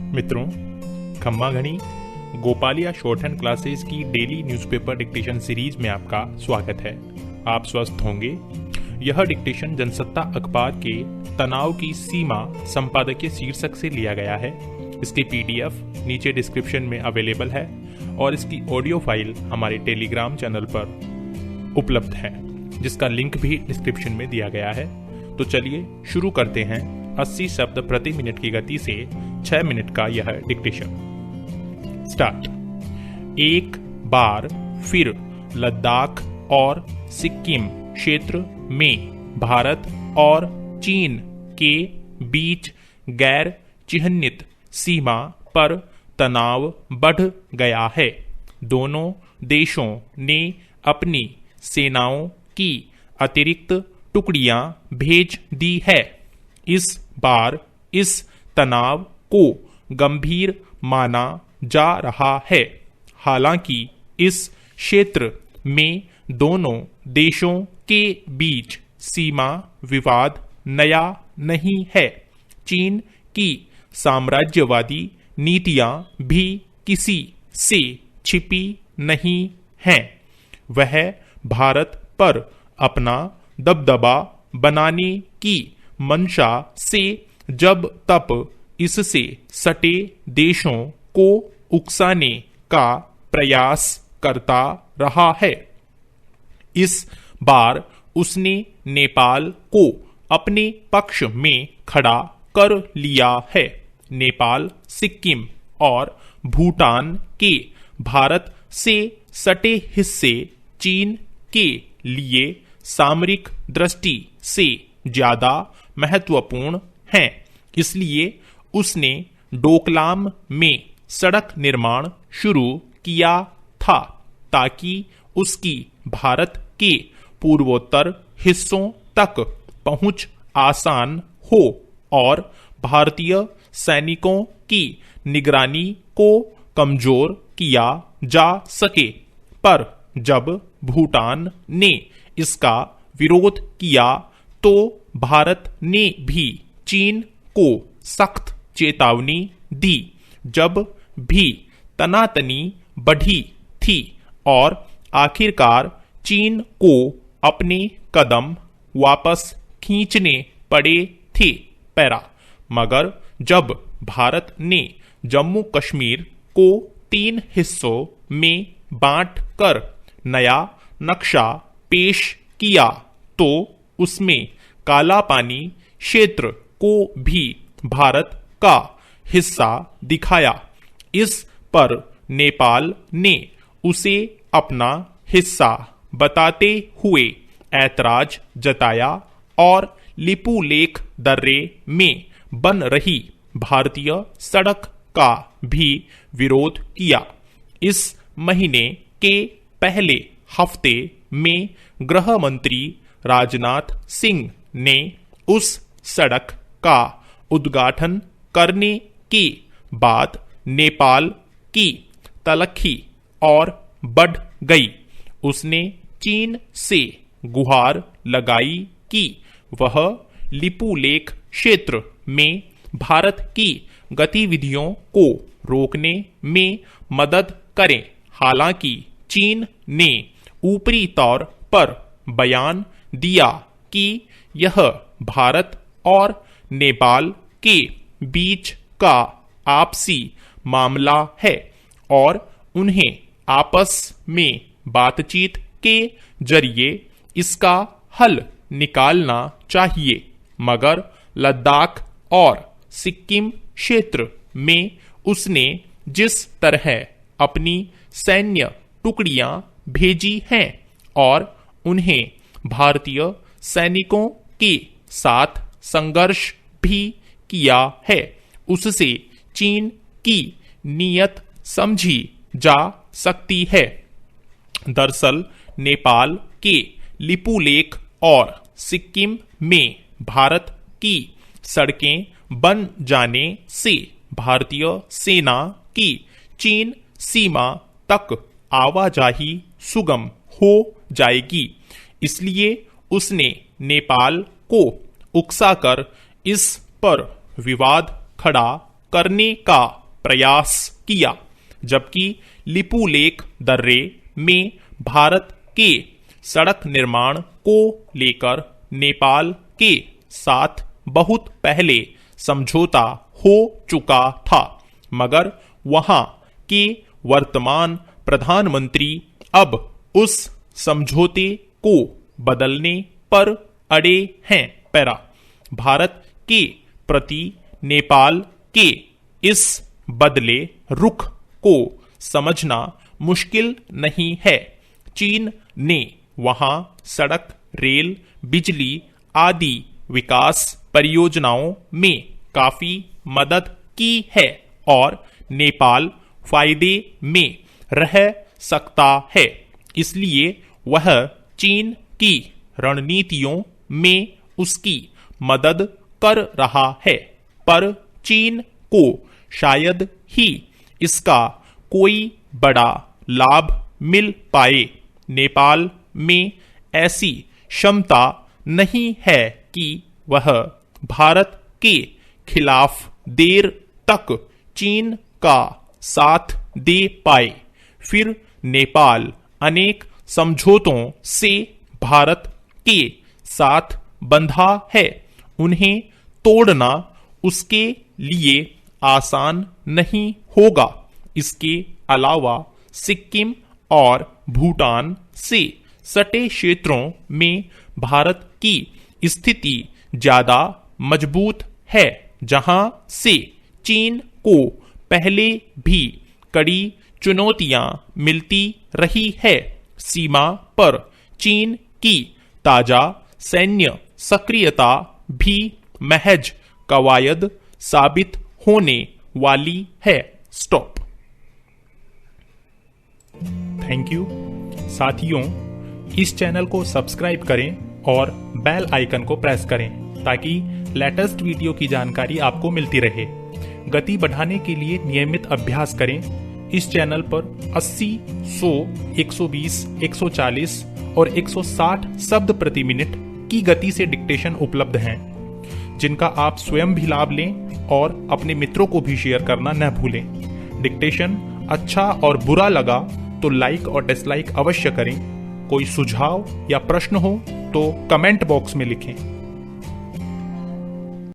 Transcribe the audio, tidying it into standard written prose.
मित्रों, खम्मा घनी गोपालिया शॉर्ट हैंड क्लासेस की डेली न्यूज़पेपर डिक्टेशन सीरीज में आपका स्वागत है। आप स्वस्थ होंगे। यह डिक्टेशन जनसत्ता अखबार के तनाव की सीमा संपादकीय शीर्षक से लिया गया है। इसकी पीडीएफ नीचे डिस्क्रिप्शन में अवेलेबल है और इसकी ऑडियो फाइल हमारे टेलीग्राम चैनल पर उपलब्ध है, जिसका लिंक भी डिस्क्रिप्शन में दिया गया है। तो चलिए शुरू करते हैं 80 शब्द प्रति मिनट की गति से 6 मिनट का यह डिक्टेशन। स्टार्ट। एक बार फिर लद्दाख और सिक्किम क्षेत्र में भारत और चीन के बीच गैर चिह्नित सीमा पर तनाव बढ़ गया है। दोनों देशों ने अपनी सेनाओं की अतिरिक्त टुकड़ियां भेज दी है। इस बार इस तनाव को गंभीर माना जा रहा है। हालांकि इस क्षेत्र में दोनों देशों के बीच सीमा विवाद नया नहीं है। चीन की साम्राज्यवादी नीतियां भी किसी से छिपी नहीं हैं। वह भारत पर अपना दबदबा बनाने की मंशा से जब तक इससे सटे देशों को उकसाने का प्रयास करता रहा है। इस बार उसने नेपाल को अपने पक्ष में खड़ा कर लिया है। नेपाल, सिक्किम और भूटान के भारत से सटे हिस्से चीन के लिए सामरिक दृष्टि से ज्यादा महत्वपूर्ण हैं। इसलिए उसने डोकलाम में सड़क निर्माण शुरू किया था ताकि उसकी भारत के पूर्वोत्तर हिस्सों तक पहुंच आसान हो और भारतीय सैनिकों की निगरानी को कमजोर किया जा सके। पर जब भूटान ने इसका विरोध किया तो भारत ने भी चीन को सख्त चेतावनी दी। जब भी तनातनी बढ़ी थी और आखिरकार चीन को अपने कदम वापस खींचने पड़े थे। पैरा। मगर जब भारत ने जम्मू कश्मीर को 3 हिस्सों में बांट कर नया नक्शा पेश किया तो उसमें काला पानी क्षेत्र को भी भारत का हिस्सा दिखाया। इस पर नेपाल ने उसे अपना हिस्सा बताते हुए ऐतराज जताया और लिपुलेख दर्रे में बन रही भारतीय सड़क का भी विरोध किया। इस महीने के पहले हफ्ते में गृह मंत्री राजनाथ सिंह ने उस सड़क का उद्घाटन करने के बाद नेपाल की तलखी और बढ़ गई। उसने चीन से गुहार लगाई कि वह लिपुलेख क्षेत्र में भारत की गतिविधियों को रोकने में मदद करें। हालांकि चीन ने ऊपरी तौर पर बयान दिया कि यह भारत और नेपाल के बीच का आपसी मामला है और उन्हें आपस में बातचीत के जरिए इसका हल निकालना चाहिए। मगर लद्दाख और सिक्किम क्षेत्र में उसने जिस तरह अपनी सैन्य टुकड़ियां भेजी हैं और उन्हें भारतीय सैनिकों के साथ संघर्ष भी किया है, उससे चीन की नीयत समझी जा सकती है। दरअसल नेपाल के लिपुलेख और सिक्किम में भारत की सड़कें बन जाने से भारतीय सेना की चीन सीमा तक आवाजाही सुगम हो जाएगी। इसलिए उसने नेपाल को उकसाकर इस पर विवाद खड़ा करने का प्रयास किया, जबकि लिपुलेख दर्रे में भारत के सड़क निर्माण को लेकर नेपाल के साथ बहुत पहले समझौता हो चुका था, मगर वहां के वर्तमान प्रधानमंत्री अब उस समझौते को बदलने पर अड़े हैं। पैरा भारत के प्रति नेपाल के इस बदले रुख को समझना मुश्किल नहीं है। चीन ने वहां सड़क, रेल, बिजली आदि विकास परियोजनाओं में काफी मदद की है और नेपाल फायदे में रह सकता है, इसलिए वह चीन की रणनीतियों में उसकी मदद कर रहा है। पर चीन को शायद ही इसका कोई बड़ा लाभ मिल पाए। नेपाल में ऐसी क्षमता नहीं है कि वह भारत के खिलाफ देर तक चीन का साथ दे पाए। फिर नेपाल अनेक समझौतों से भारत के साथ बंधा है, उन्हें तोड़ना उसके लिए आसान नहीं होगा। इसके अलावा सिक्किम और भूटान से सटे क्षेत्रों में भारत की स्थिति ज्यादा मजबूत है, जहां से चीन को पहले भी कड़ी चुनौतियां मिलती रही है। सीमा पर चीन की ताजा सैन्य सक्रियता भी महज कवायद साबित होने वाली है। स्टॉप। थैंक यू साथियों, इस चैनल को सब्सक्राइब करें और बेल आइकन को प्रेस करें ताकि लेटेस्ट वीडियो की जानकारी आपको मिलती रहे। गति बढ़ाने के लिए नियमित अभ्यास करें। इस चैनल पर 80, 100, 120, 140 और 160 शब्द प्रति मिनट की गति से डिक्टेशन उपलब्ध हैं, जिनका आप स्वयं भी लाभ लें और अपने मित्रों को भी शेयर करना न भूलें। डिक्टेशन अच्छा और बुरा लगा तो लाइक और डिसलाइक अवश्य करें। कोई सुझाव या प्रश्न हो तो कमेंट बॉक्स में लिखें।